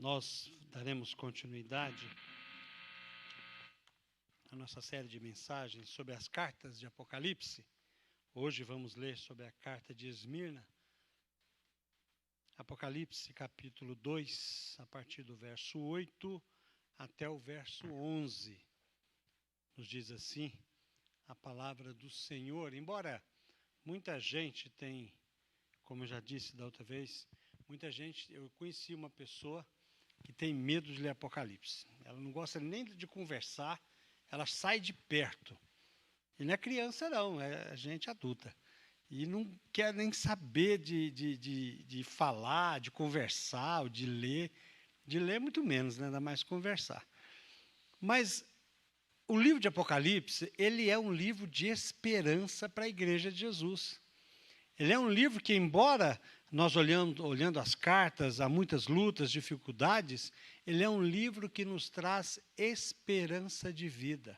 Nós daremos continuidade à nossa série de mensagens sobre as cartas de Apocalipse. Hoje vamos ler sobre a carta de Esmirna. Apocalipse, capítulo 2, a partir do verso 8 até o verso 11. Nos diz assim a palavra do Senhor. Embora muita gente tenha, como eu já disse da outra vez, eu conheci uma pessoa que tem medo de ler Apocalipse. Ela não gosta nem de conversar, ela sai de perto. E não é criança não, é gente adulta. E não quer nem saber de falar, de conversar, ou de ler. De ler muito menos, né? Ainda mais conversar. Mas o livro de Apocalipse, ele é um livro de esperança para a Igreja de Jesus. Ele é um livro que, embora nós olhando as cartas, há muitas lutas, dificuldades, ele é um livro que nos traz esperança de vida.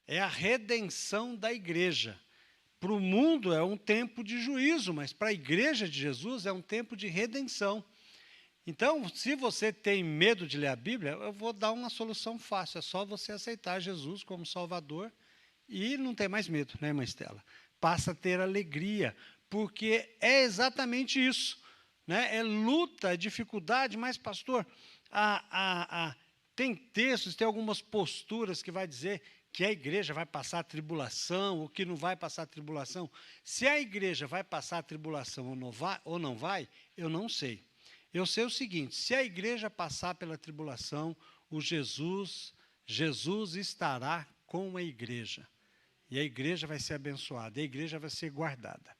É a redenção da igreja. Para o mundo é um tempo de juízo, mas para a igreja de Jesus é um tempo de redenção. Então, se você tem medo de ler a Bíblia, eu vou dar uma solução fácil. É só você aceitar Jesus como Salvador e não ter mais medo, né, irmã Estela? Passa a ter alegria, porque é exatamente isso, né? É luta, é dificuldade, mas, pastor, tem textos, tem algumas posturas que vai dizer que a igreja vai passar tribulação ou que não vai passar tribulação. Se a igreja vai passar tribulação ou não vai, eu não sei. Eu sei o seguinte, se a igreja passar pela tribulação, Jesus estará com a igreja. E a igreja vai ser abençoada, a igreja vai ser guardada.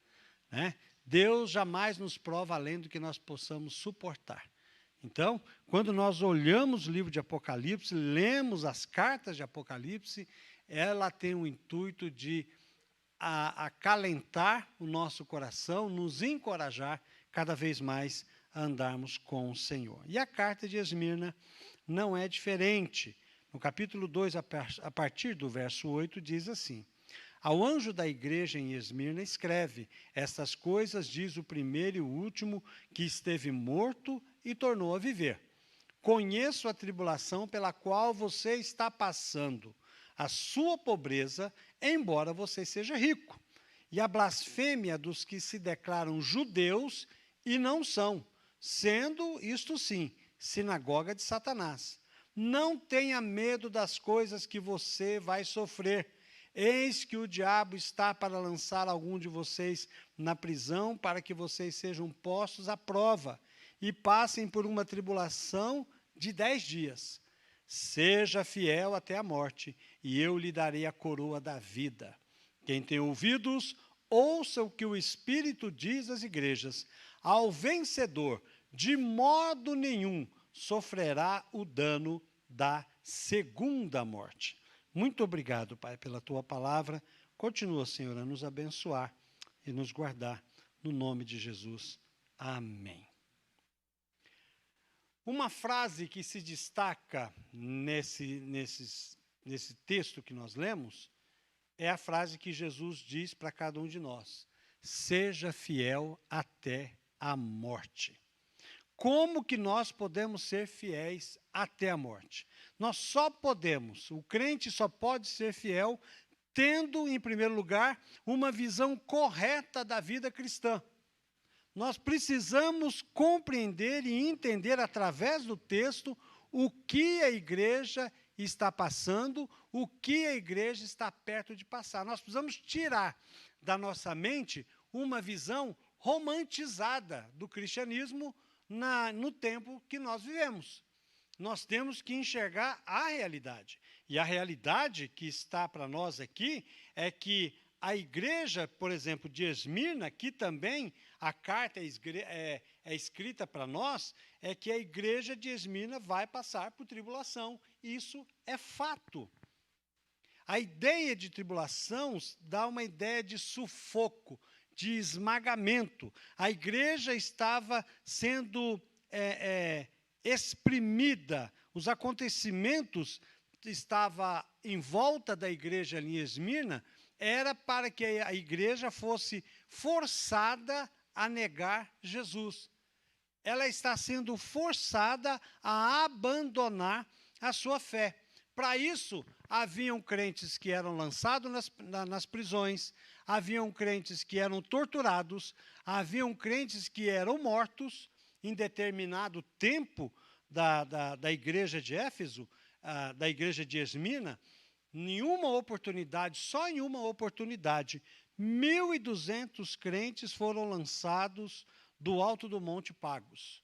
Né? Deus jamais nos prova além do que nós possamos suportar. Então, quando nós olhamos o livro de Apocalipse, lemos as cartas de Apocalipse, ela tem o intuito de acalentar o nosso coração, nos encorajar cada vez mais a andarmos com o Senhor. E a carta de Esmirna não é diferente. No capítulo 2, a partir do verso 8, diz assim: ao anjo da igreja em Esmirna escreve: estas coisas diz o primeiro e o último, que esteve morto e tornou a viver. Conheço a tribulação pela qual você está passando, a sua pobreza, embora você seja rico, e a blasfêmia dos que se declaram judeus e não são, sendo, isto sim, sinagoga de Satanás. Não tenha medo das coisas que você vai sofrer. Eis que o diabo está para lançar algum de vocês na prisão, para que vocês sejam postos à prova e passem por uma tribulação de 10 dias. Seja fiel até a morte, e eu lhe darei a coroa da vida. Quem tem ouvidos, ouça o que o Espírito diz às igrejas. Ao vencedor, de modo nenhum, sofrerá o dano da segunda morte. Muito obrigado, Pai, pela Tua palavra. Continua, Senhor, a nos abençoar e nos guardar. No nome de Jesus. Amém. Uma frase que se destaca nesse texto que nós lemos é a frase que Jesus diz para cada um de nós: seja fiel até a morte. Como que nós podemos ser fiéis até a morte? Nós só podemos, o crente só pode ser fiel tendo, em primeiro lugar, uma visão correta da vida cristã. Nós precisamos compreender e entender através do texto o que a igreja está passando, o que a igreja está perto de passar. Nós precisamos tirar da nossa mente uma visão romantizada do cristianismo no tempo que nós vivemos. Nós temos que enxergar a realidade. E a realidade que está para nós aqui é que a igreja, por exemplo, de Esmirna, que também a carta é escrita para nós, é que a igreja de Esmirna vai passar por tribulação. Isso é fato. A ideia de tribulação dá uma ideia de sufoco, de esmagamento. A igreja estava sendo exprimida, os acontecimentos estavam em volta da igreja em Esmirna, era para que a igreja fosse forçada a negar Jesus. ela está sendo forçada a abandonar a sua fé. Para isso, haviam crentes que eram lançados nas prisões, haviam crentes que eram torturados, haviam crentes que eram mortos em determinado tempo da igreja de Éfeso, da igreja de Esmirna. Só em uma oportunidade, 1.200 crentes foram lançados do alto do Monte Pagos.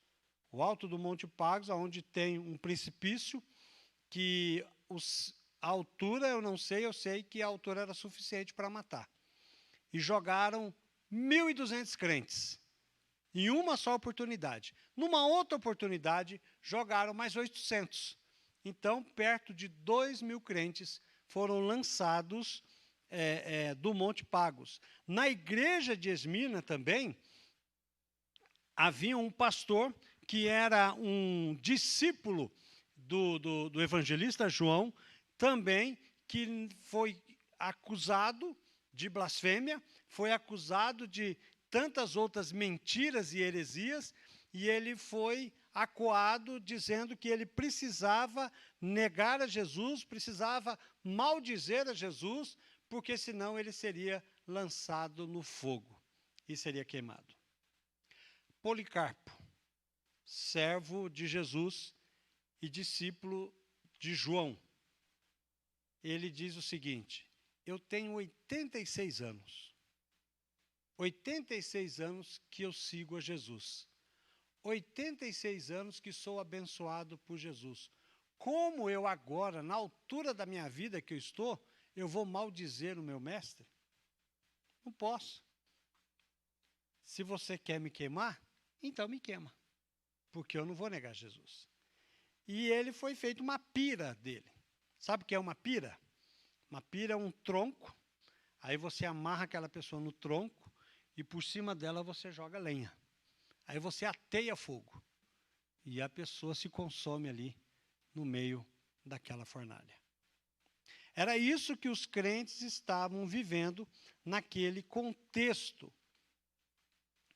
O alto do Monte Pagos, onde tem um precipício, que a altura, eu não sei, eu sei que a altura era suficiente para matar. E jogaram 1.200 crentes, em uma só oportunidade. Numa outra oportunidade, jogaram mais 800. Então, perto de 2.000 crentes foram lançados do Monte Pagos. Na igreja de Esmirna também, havia um pastor que era um discípulo do evangelista João, também, que foi acusado de blasfêmia, foi acusado de tantas outras mentiras e heresias, e ele foi acuado dizendo que ele precisava negar a Jesus, precisava maldizer a Jesus, porque senão ele seria lançado no fogo e seria queimado. Policarpo, servo de Jesus e discípulo de João, ele diz o seguinte: eu tenho 86 anos. 86 anos que eu sigo a Jesus. 86 anos que sou abençoado por Jesus. Como eu agora, na altura da minha vida que eu estou, eu vou maldizer o meu mestre? Não posso. Se você quer me queimar, então me queima, porque eu não vou negar Jesus. E ele foi feito uma pira dele. Sabe o que é uma pira? Uma pira é um tronco, aí você amarra aquela pessoa no tronco e por cima dela você joga lenha. Aí você ateia fogo e a pessoa se consome ali no meio daquela fornalha. Era isso que os crentes estavam vivendo naquele contexto.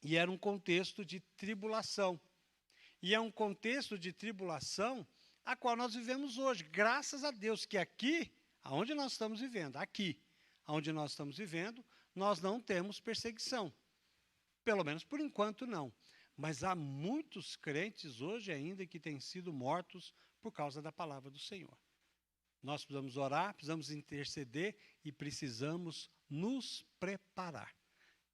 E era um contexto de tribulação. E é um contexto de tribulação a qual nós vivemos hoje. Graças a Deus que aqui, aonde nós estamos vivendo, nós não temos perseguição. Pelo menos por enquanto não. Mas há muitos crentes hoje ainda que têm sido mortos por causa da palavra do Senhor. Nós precisamos orar, precisamos interceder e precisamos nos preparar.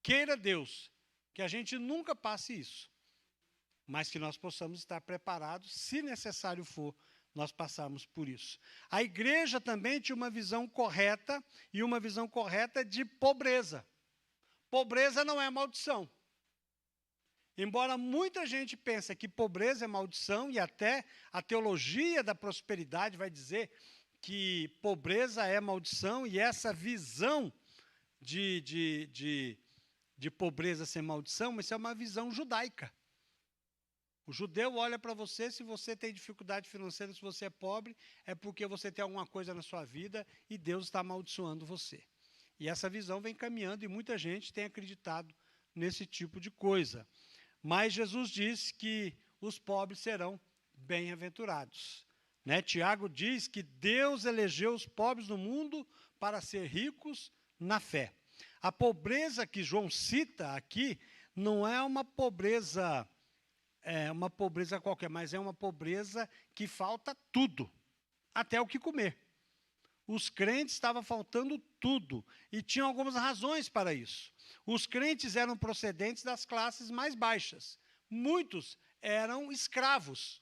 Queira Deus que a gente nunca passe isso, mas que nós possamos estar preparados, se necessário for, nós passarmos por isso. A igreja também tinha uma visão correta, e uma visão correta de pobreza. Pobreza não é maldição. Embora muita gente pense que pobreza é maldição, e até a teologia da prosperidade vai dizer que pobreza é maldição, e essa visão de pobreza ser maldição, isso é uma visão judaica. O judeu olha para você, se você tem dificuldade financeira, se você é pobre, é porque você tem alguma coisa na sua vida e Deus está amaldiçoando você. E essa visão vem caminhando e muita gente tem acreditado nesse tipo de coisa. Mas Jesus diz que os pobres serão bem-aventurados. Tiago diz que Deus elegeu os pobres do mundo para ser ricos na fé. A pobreza que João cita aqui não é uma pobreza qualquer, mas é uma pobreza que falta tudo, até o que comer. Os crentes estavam faltando tudo, e tinham algumas razões para isso. Os crentes eram procedentes das classes mais baixas. Muitos eram escravos.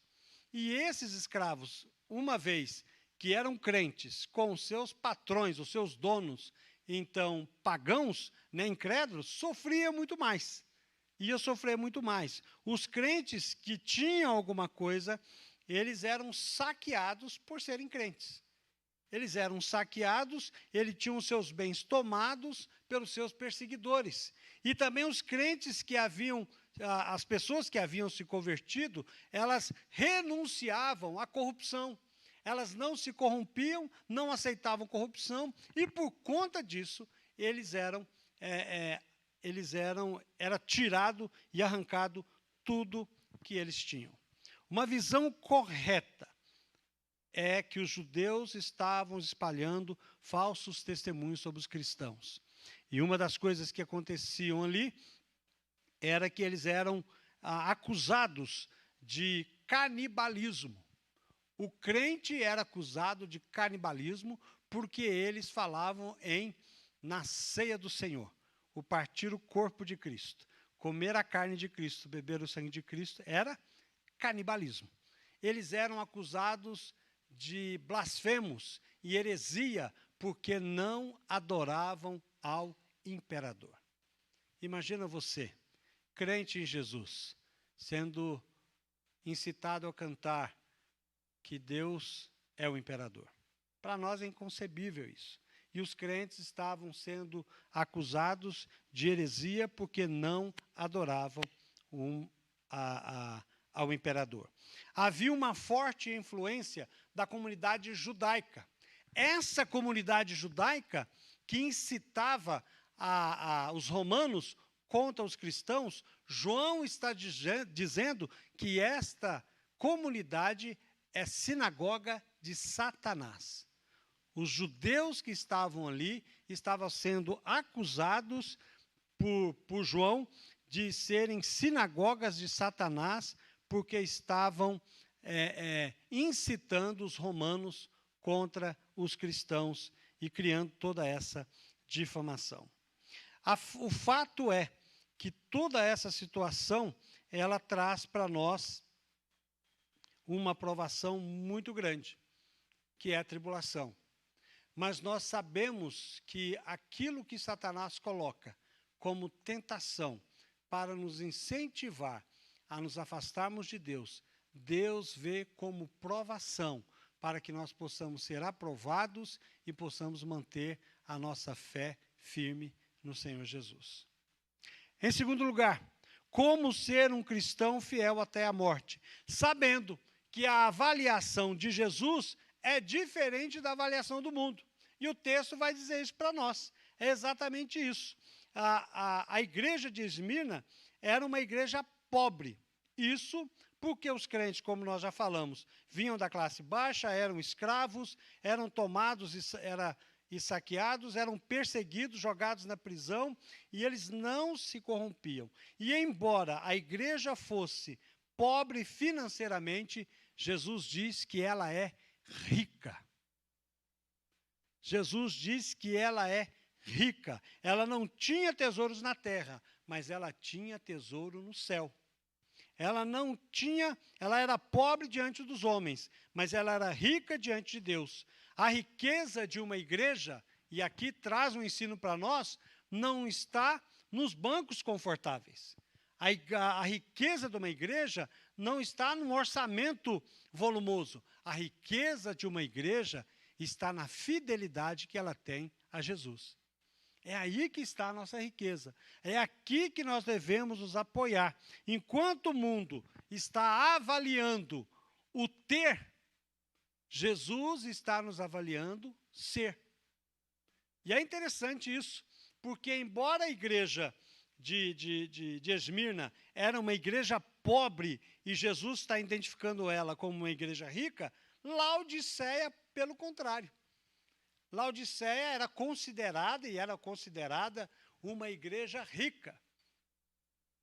E esses escravos, uma vez que eram crentes com os seus patrões, os seus donos, então pagãos, incrédulos, sofriam muito mais. Ia sofrer muito mais. Os crentes que tinham alguma coisa, eles eram saqueados por serem crentes. Eles eram saqueados, eles tinham os seus bens tomados pelos seus perseguidores. E também os crentes que as pessoas que haviam se convertido, elas renunciavam à corrupção. Elas não se corrompiam, não aceitavam corrupção, e por conta disso, era tirado e arrancado tudo que eles tinham. Uma visão correta é que os judeus estavam espalhando falsos testemunhos sobre os cristãos. E uma das coisas que aconteciam ali era que eles eram acusados de canibalismo. O crente era acusado de canibalismo porque eles falavam na ceia do Senhor, o partir o corpo de Cristo, comer a carne de Cristo, beber o sangue de Cristo, era canibalismo. Eles eram acusados de blasfemos e heresia porque não adoravam ao imperador. Imagina você, crente em Jesus, sendo incitado a cantar que Deus é o imperador. Para nós é inconcebível isso. E os crentes estavam sendo acusados de heresia porque não adoravam ao imperador. Havia uma forte influência da comunidade judaica. Essa comunidade judaica que incitava os romanos contra os cristãos, João está dizendo que esta comunidade é sinagoga de Satanás. Os judeus que estavam ali estavam sendo acusados por João de serem sinagogas de Satanás, porque estavam incitando os romanos contra os cristãos e criando toda essa difamação. O fato é que toda essa situação, ela traz para nós uma provação muito grande, que é a tribulação. Mas nós sabemos que aquilo que Satanás coloca como tentação para nos incentivar a nos afastarmos de Deus, Deus vê como provação para que nós possamos ser aprovados e possamos manter a nossa fé firme no Senhor Jesus. Em segundo lugar, como ser um cristão fiel até a morte, sabendo que a avaliação de Jesus é diferente da avaliação do mundo. E o texto vai dizer isso para nós. É exatamente isso. A igreja de Esmirna era uma igreja pobre. Isso porque os crentes, como nós já falamos, vinham da classe baixa, eram escravos, eram tomados e saqueados, eram perseguidos, jogados na prisão, e eles não se corrompiam. E embora a igreja fosse pobre financeiramente, Jesus diz que ela é rica. Jesus diz que ela é rica. Ela não tinha tesouros na terra, mas ela tinha tesouro no céu. Ela era pobre diante dos homens, mas ela era rica diante de Deus. A riqueza de uma igreja, e aqui traz um ensino para nós, não está nos bancos confortáveis. A riqueza de uma igreja não está num orçamento volumoso. A riqueza de uma igreja está na fidelidade que ela tem a Jesus. É aí que está a nossa riqueza. É aqui que nós devemos nos apoiar. Enquanto o mundo está avaliando o ter, Jesus está nos avaliando ser. E é interessante isso, porque embora a igreja de Esmirna era uma igreja pobre e Jesus está identificando ela como uma igreja rica, Laodiceia, pelo contrário. Laodiceia era considerada uma igreja rica,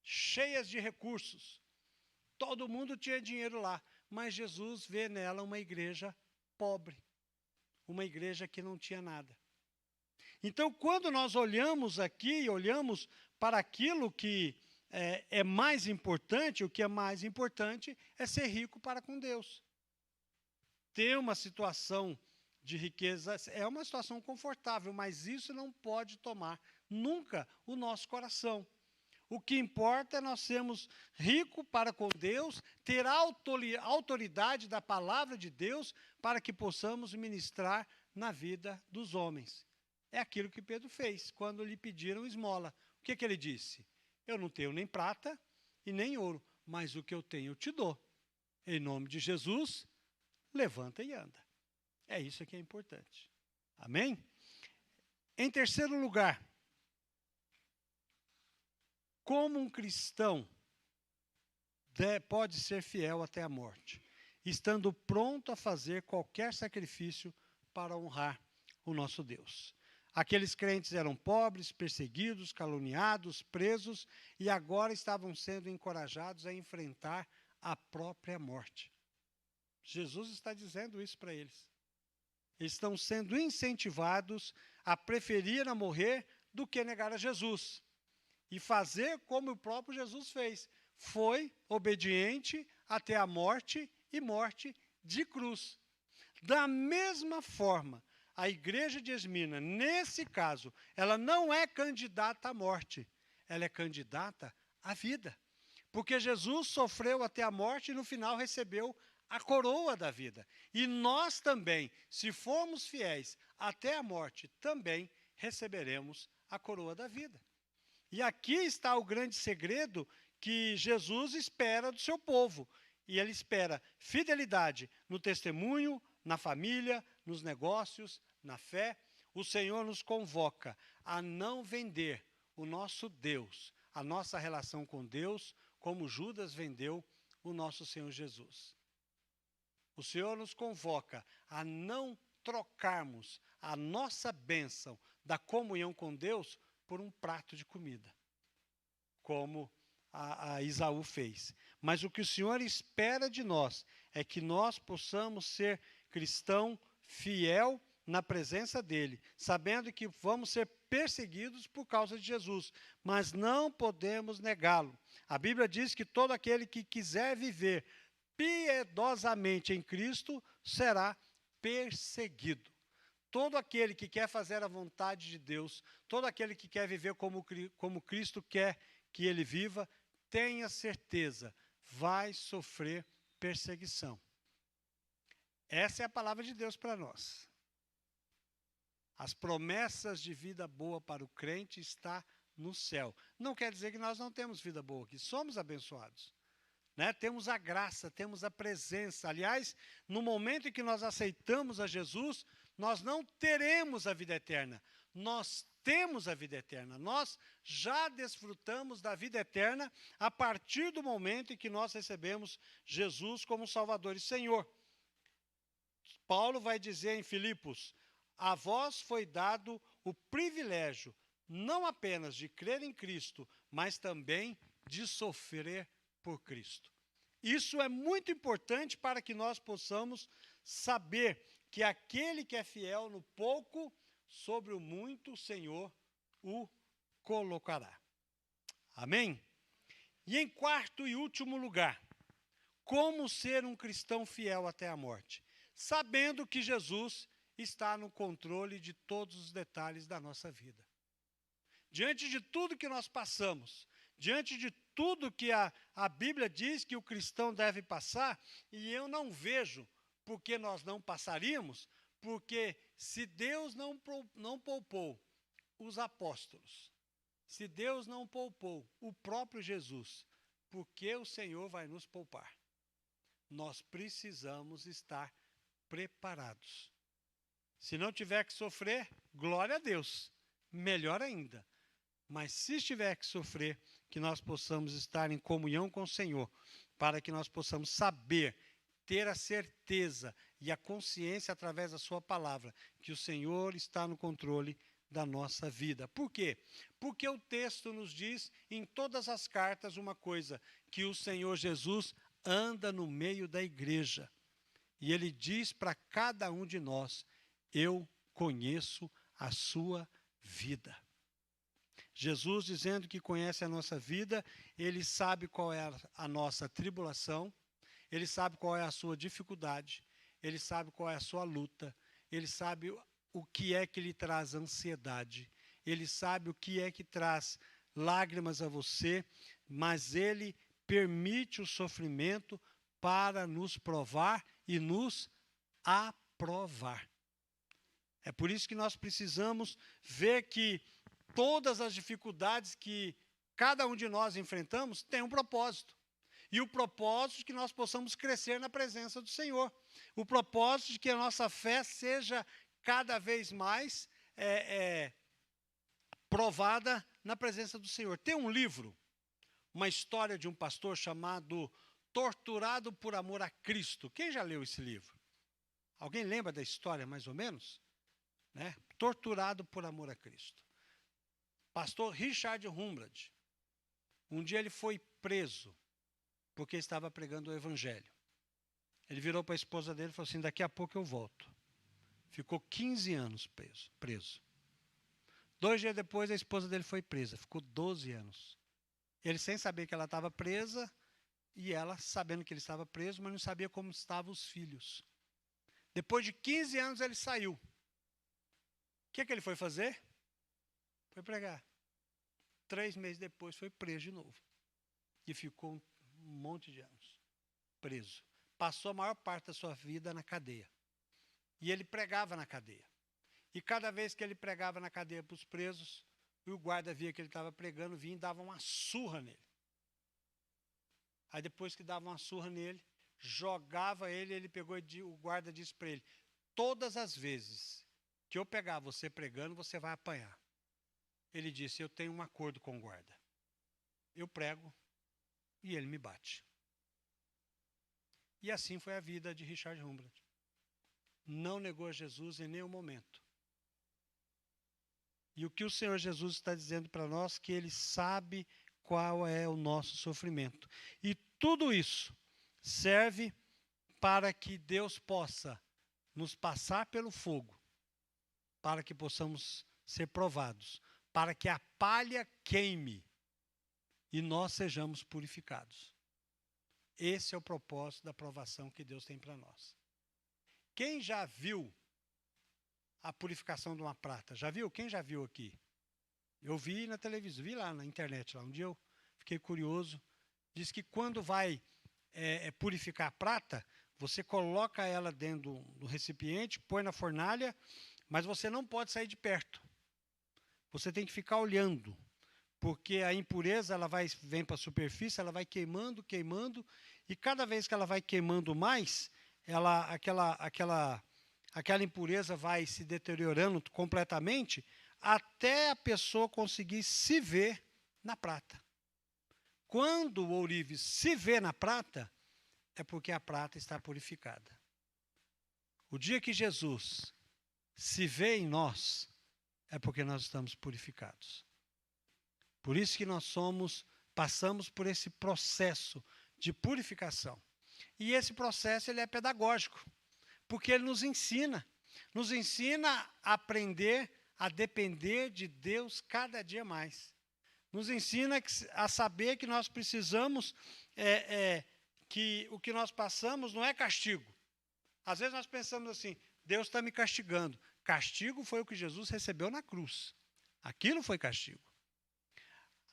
cheia de recursos. Todo mundo tinha dinheiro lá, mas Jesus vê nela uma igreja pobre, uma igreja que não tinha nada. Então, quando nós olhamos aqui, olhamos para aquilo que é mais importante, o que é mais importante é ser rico para com Deus. Ter uma situação de riqueza é uma situação confortável, mas isso não pode tomar nunca o nosso coração. O que importa é nós sermos ricos para com Deus, ter a autoridade da palavra de Deus para que possamos ministrar na vida dos homens. É aquilo que Pedro fez quando lhe pediram esmola. O que ele disse? Eu não tenho nem prata e nem ouro, mas o que eu tenho eu te dou. Em nome de Jesus, levanta e anda. É isso que é importante. Amém? Em terceiro lugar, como um cristão pode ser fiel até a morte, estando pronto a fazer qualquer sacrifício para honrar o nosso Deus. Aqueles crentes eram pobres, perseguidos, caluniados, presos e agora estavam sendo encorajados a enfrentar a própria morte. Jesus está dizendo isso para eles. Eles estão sendo incentivados a preferir a morrer do que negar a Jesus. E fazer como o próprio Jesus fez. Foi obediente até a morte e morte de cruz. Da mesma forma, a igreja de Esmirna, nesse caso, ela não é candidata à morte, ela é candidata à vida. Porque Jesus sofreu até a morte e no final recebeu a coroa da vida. E nós também, se formos fiéis até a morte, também receberemos a coroa da vida. E aqui está o grande segredo que Jesus espera do seu povo. E ele espera fidelidade no testemunho, na família, nos negócios, na fé. O Senhor nos convoca a não vender o nosso Deus, a nossa relação com Deus, como Judas vendeu o nosso Senhor Jesus. O Senhor nos convoca a não trocarmos a nossa bênção da comunhão com Deus por um prato de comida, como a Isaú fez. Mas o que o Senhor espera de nós é que nós possamos ser cristão fiel na presença dEle, sabendo que vamos ser perseguidos por causa de Jesus, mas não podemos negá-lo. A Bíblia diz que todo aquele que quiser viver piedosamente em Cristo será perseguido. Todo aquele que quer fazer a vontade de Deus, todo aquele que quer viver como Cristo quer que ele viva, tenha certeza, vai sofrer perseguição. Essa é a palavra de Deus para nós. As promessas de vida boa para o crente está no céu. Não quer dizer que nós não temos vida boa aqui, somos abençoados. Né? Temos a graça, temos a presença. Aliás, no momento em que nós aceitamos a Jesus, nós não teremos a vida eterna. Nós temos a vida eterna. Nós já desfrutamos da vida eterna a partir do momento em que nós recebemos Jesus como Salvador e Senhor. Paulo vai dizer em Filipos: a vós foi dado o privilégio, não apenas de crer em Cristo, mas também de sofrer por Cristo. Isso é muito importante para que nós possamos saber que aquele que é fiel no pouco, sobre o muito o Senhor o colocará. Amém? E em quarto e último lugar, como ser um cristão fiel até a morte? Sabendo que Jesus está no controle de todos os detalhes da nossa vida. Diante de tudo que nós passamos, diante de tudo que a Bíblia diz que o cristão deve passar, e eu não vejo porque nós não passaríamos, porque se Deus não poupou os apóstolos, se Deus não poupou o próprio Jesus, por que o Senhor vai nos poupar? Nós precisamos estar preparados. Se não tiver que sofrer, glória a Deus, melhor ainda. Mas se tiver que sofrer, que nós possamos estar em comunhão com o Senhor, para que nós possamos saber, ter a certeza e a consciência através da sua palavra, que o Senhor está no controle da nossa vida. Por quê? Porque o texto nos diz em todas as cartas uma coisa, que o Senhor Jesus anda no meio da igreja. E Ele diz para cada um de nós: eu conheço a sua vida. Jesus, dizendo que conhece a nossa vida, Ele sabe qual é a nossa tribulação, Ele sabe qual é a sua dificuldade, Ele sabe qual é a sua luta, Ele sabe o que é que lhe traz ansiedade, Ele sabe o que é que traz lágrimas a você, mas Ele permite o sofrimento para nos provar e nos aprovar. É por isso que nós precisamos ver que todas as dificuldades que cada um de nós enfrentamos têm um propósito. E o propósito de que nós possamos crescer na presença do Senhor. O propósito de que a nossa fé seja cada vez mais provada na presença do Senhor. Tem um livro, uma história de um pastor chamado Torturado por amor a Cristo. Quem já leu esse livro? Alguém lembra da história, mais ou menos? Né? Torturado por amor a Cristo. Pastor Richard Humbrad. Um dia ele foi preso porque estava pregando o Evangelho. Ele virou para a esposa dele e falou assim, daqui a pouco eu volto. Ficou 15 anos preso. 2 dias depois, a esposa dele foi presa. Ficou 12 anos. Ele sem saber que ela estava presa, e ela sabendo que ele estava preso, mas não sabia como estavam os filhos. Depois de 15 anos, ele saiu. O que ele foi fazer? Foi pregar. 3 meses depois, foi preso de novo. E ficou um monte de anos preso. Passou a maior parte da sua vida na cadeia. E ele pregava na cadeia. E cada vez que ele pregava na cadeia para os presos, o guarda via que ele estava pregando, vinha e dava uma surra nele. Aí depois que dava uma surra nele, jogava ele pegou e o guarda disse para ele, todas as vezes que eu pegar você pregando, você vai apanhar. Ele disse, eu tenho um acordo com o guarda. Eu prego e ele me bate. E assim foi a vida de Richard Humbrad. Não negou a Jesus em nenhum momento. E o que o Senhor Jesus está dizendo para nós, que Ele sabe qual é o nosso sofrimento. E tudo isso serve para que Deus possa nos passar pelo fogo, para que possamos ser provados, para que a palha queime e nós sejamos purificados. Esse é o propósito da provação que Deus tem para nós. Quem já viu a purificação de uma prata? Já viu? Quem já viu aqui? Eu vi na televisão, vi lá na internet. Um dia eu fiquei curioso. Diz que quando vai purificar a prata, você coloca ela dentro do recipiente, põe na fornalha, mas você não pode sair de perto. Você tem que ficar olhando, porque a impureza ela vem para a superfície, ela vai queimando, e cada vez que ela vai queimando mais, aquela impureza vai se deteriorando completamente, até a pessoa conseguir se ver na prata. Quando o ourives se vê na prata, é porque a prata está purificada. O dia que Jesus se vê em nós, é porque nós estamos purificados. Por isso que nós passamos por esse processo de purificação. E esse processo ele é pedagógico, porque ele nos ensina a aprender a depender de Deus cada dia mais. Nos ensina a saber que nós precisamos, que o que nós passamos não é castigo. Às vezes nós pensamos assim, Deus está me castigando. Castigo foi o que Jesus recebeu na cruz. Aquilo foi castigo.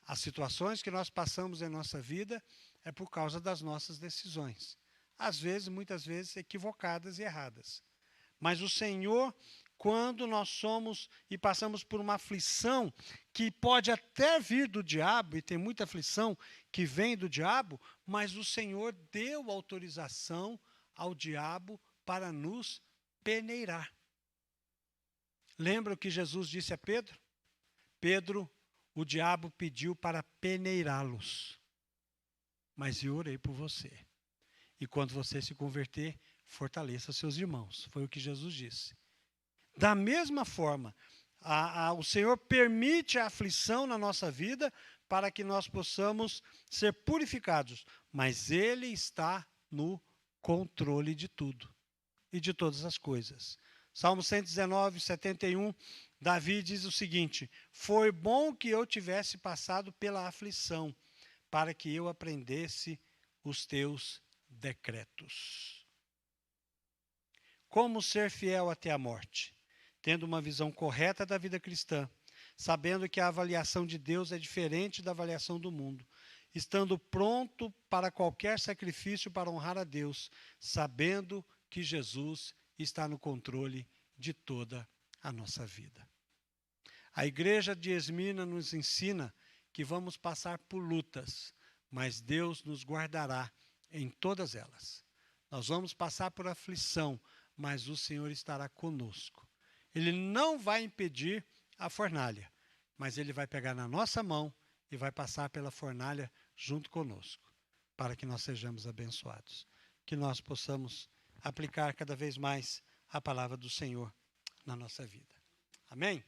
As situações que nós passamos em nossa vida é por causa das nossas decisões. Às vezes, muitas vezes, equivocadas e erradas. Mas o Senhor, quando nós somos e passamos por uma aflição que pode até vir do diabo, e tem muita aflição que vem do diabo, mas o Senhor deu autorização ao diabo para nos peneirar. Lembra o que Jesus disse a Pedro? Pedro, o diabo pediu para peneirá-los, mas eu orei por você. E quando você se converter, fortaleça seus irmãos. Foi o que Jesus disse. Da mesma forma, o Senhor permite a aflição na nossa vida para que nós possamos ser purificados. Mas Ele está no controle de tudo e de todas as coisas. Salmo 119, 71, Davi diz o seguinte: foi bom que eu tivesse passado pela aflição, para que eu aprendesse os teus decretos. Como ser fiel até a morte? Tendo uma visão correta da vida cristã, sabendo que a avaliação de Deus é diferente da avaliação do mundo, estando pronto para qualquer sacrifício para honrar a Deus, sabendo que Jesus está no controle de toda a nossa vida. A igreja de Esmirna nos ensina que vamos passar por lutas, mas Deus nos guardará em todas elas. Nós vamos passar por aflição, mas o Senhor estará conosco. Ele não vai impedir a fornalha, mas Ele vai pegar na nossa mão e vai passar pela fornalha junto conosco. para que nós sejamos abençoados. Que nós possamos aplicar cada vez mais a palavra do Senhor na nossa vida. Amém?